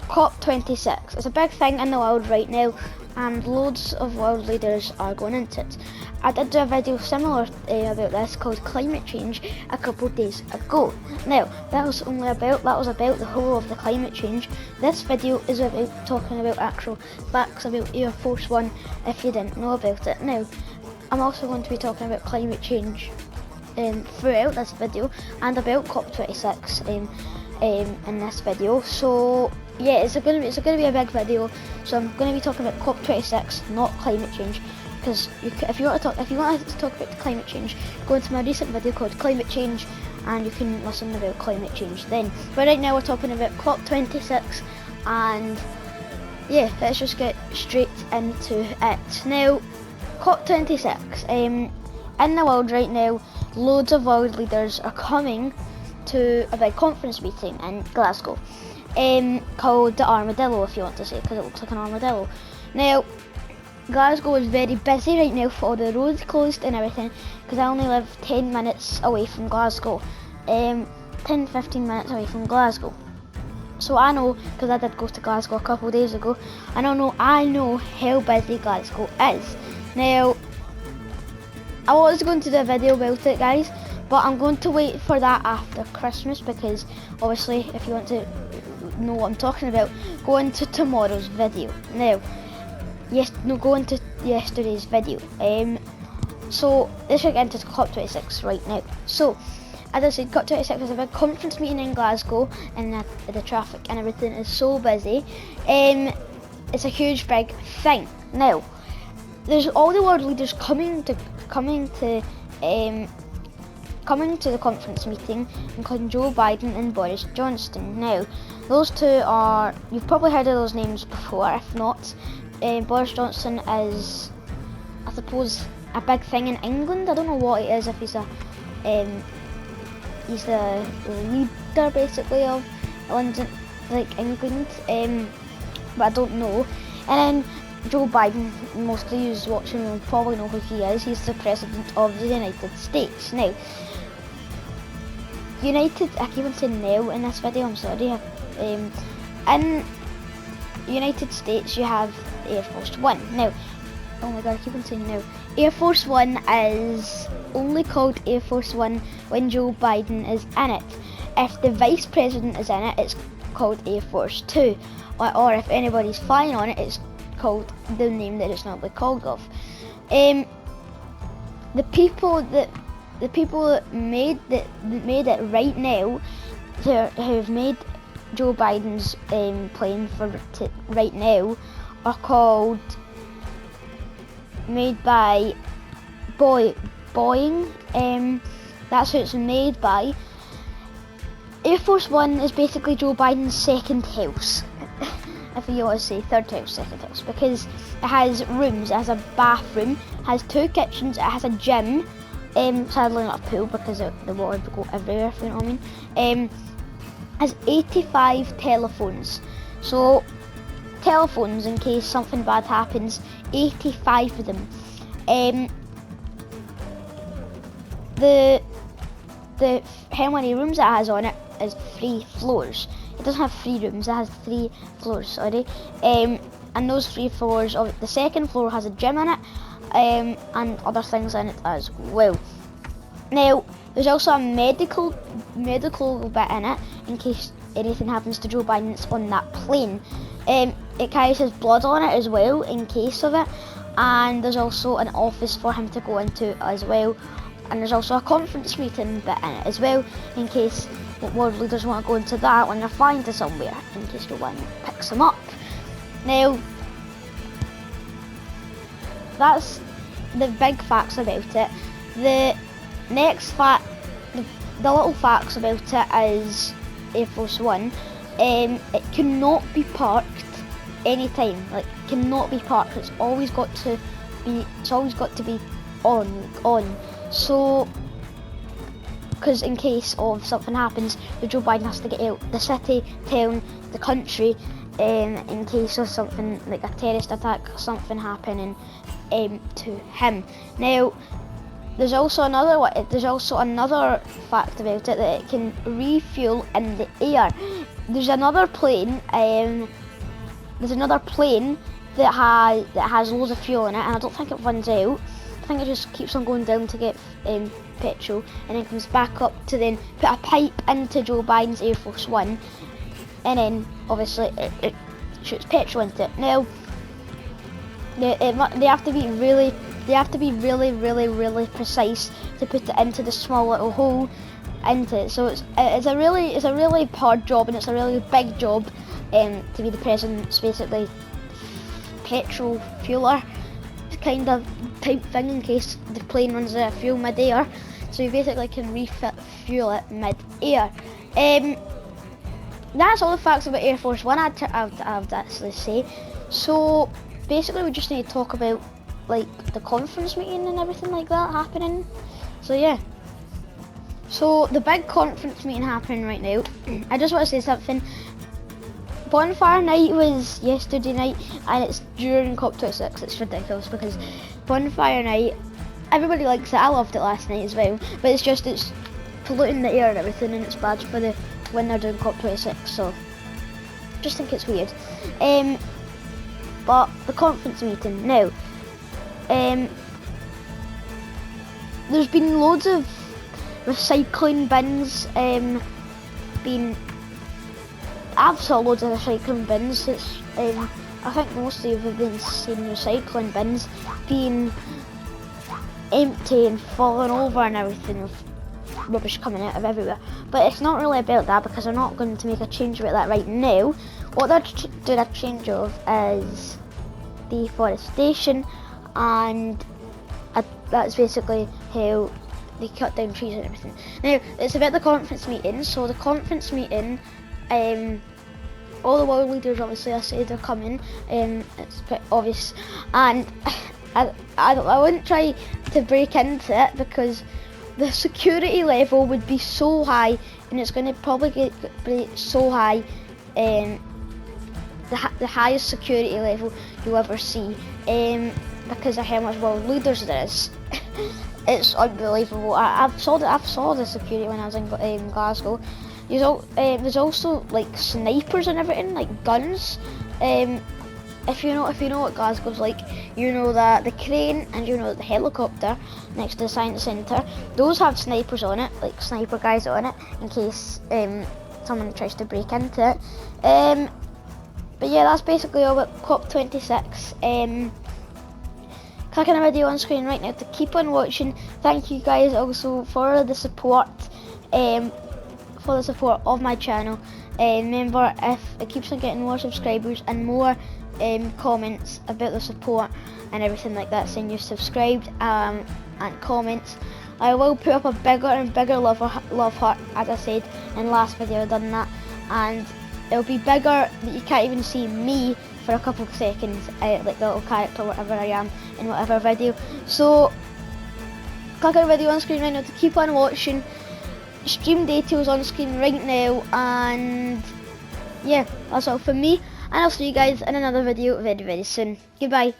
COP26. It's a big thing in the world right now, and loads of world leaders are going into it. I did do a video similar about this called climate change a couple of days ago. Now, that was about the whole of the climate change. This video is about talking about actual facts about Air Force One if you didn't know about it. Now, I'm also going to be talking about climate change throughout this video and about COP26 in this video. So yeah, it's going to be a big video. So I'm going to be talking about COP26, not climate change. Because if you want to talk about climate change, go into my recent video called Climate Change, and you can listen about climate change then. But right now we're talking about COP26, and yeah, let's just get straight into it. Now, COP26. In the world right now, loads of world leaders are coming to a big conference meeting in Glasgow, called the Armadillo, if you want to say, because it looks like an armadillo. Now, Glasgow is very busy right now for all the roads closed and everything, because I only live 10 minutes away from Glasgow, 10-15 minutes away from Glasgow. So I know, because I did go to Glasgow a couple of days ago, I know how busy Glasgow is. Now, I was going to do a video about it, guys, but I'm going to wait for that after Christmas, because obviously if you want to know what I'm talking about, go into tomorrow's video. Now, go into yesterday's video. So let's get into COP26 right now. So, as I said, COP26 is a big conference meeting in Glasgow, and the traffic and everything is so busy. It's a huge big thing. Now, there's all the world leaders coming to the conference meeting, including Joe Biden and Boris Johnson. Now, those two are, you've probably heard of those names before. If not, Boris Johnson is, I suppose, a big thing in England. I don't know what it is, if he's the leader basically of London, like England, but I don't know. And then Joe Biden, most of you watching will probably know who he is. He's the President of the United States. Now, I keep on saying now in this video, I'm sorry. In United States you have Air Force One. Now, oh my god, I keep on saying now. Air Force One is only called Air Force One when Joe Biden is in it. If the Vice President is in it, it's called Air Force Two. Or if anybody's flying on it, it's called the name that it's normally called of. The people that made it right now, who've made Joe Biden's plane for right now, are called, made by Boeing. That's who it's made by. Air Force One is basically Joe Biden's second house. If you want to say third house, second house, because it has rooms. It has a bathroom, has two kitchens, it has a gym, sadly not a pool because the water would go everywhere, if you know what I mean. Has 85 telephones. So telephones in case something bad happens, 85 of them. The how many rooms it has on it is 3 floors. It doesn't have 3 rooms, it has 3 floors, sorry. And those 3 floors, the second floor has a gym in it, and other things in it as well. Now, there's also a medical bit in it, in case anything happens to Joe Biden that's on that plane. It carries his blood on it as well, in case of it. And there's also an office for him to go into as well. And there's also a conference meeting bit in it as well, in case the world leaders want to go into that when they're flying to somewhere, in case Joe Biden picks them up. Now, that's the big facts about it. The next fact, the little facts about it is Air Force One. It cannot be parked anytime. Like, cannot be parked. It's always got to be on. So, because in case of something happens, Joe Biden has to get out the city, town, the country, in case of something like a terrorist attack, something happening to him. Now, there's also another fact about it, that it can refuel in the air. there's another plane. There's another plane that has loads of fuel in it, and I don't think it runs out. I think it just keeps on going down to get petrol, and then comes back up to then put a pipe into Joe Biden's Air Force One, and then obviously it shoots petrol into it. Now they have to be really precise to put it into the small little hole into it. So it's a really hard job, and it's a really big job to be the president's basically petrol fueler kind of type thing in case the plane runs out of fuel mid-air. So you basically can refuel it mid-air. That's all the facts about Air Force One I'd to actually say. So basically we just need to talk about like the conference meeting and everything like that happening. So yeah. So the big conference meeting happening right now. I just want to say something. Bonfire night was yesterday night, and it's during COP26. It's ridiculous because bonfire night, everybody likes it. I loved it last night as well, but it's polluting the air and everything, and it's bad for when they're doing COP26. So just think it's weird. But the conference meeting now. There's been loads of recycling bins I've saw loads of recycling bins. It's I think mostly we've been seeing recycling bins being empty and falling over and everything, with rubbish coming out of everywhere. But it's not really about that because they're not going to make a change about that right now. What they're doing a change of is deforestation, and that's basically how they cut down trees and everything. Now it's about the conference meeting. So the conference meeting, all the world leaders obviously I said they're coming. It's quite obvious, and I wouldn't try to break into it because the security level would be so high, and it's going to probably be so high, the highest security level you'll ever see, because of how much world leaders there is. It's unbelievable. I saw the security when I was in Glasgow. There's also like snipers and everything, like guns. If you know what Glasgow's like, you know that the crane and you know the helicopter next to the science centre, those have snipers on it, like sniper guys on it, in case someone tries to break into it. But yeah, that's basically all about COP26. Clicking a video on screen right now to keep on watching. Thank you guys also for the support. For the support of my channel. Remember, if it keeps on getting more subscribers and more comments about the support and everything like that, saying you've subscribed and comments, I will put up a bigger and bigger love heart, as I said in the last video. I've done that, and it'll be bigger that you can't even see me for a couple of seconds, like the little character, whatever I am in whatever video. So click on the video on screen right now to keep on watching. Stream details on screen right now, and yeah, that's all from me, and I'll see you guys in another video very soon. Goodbye.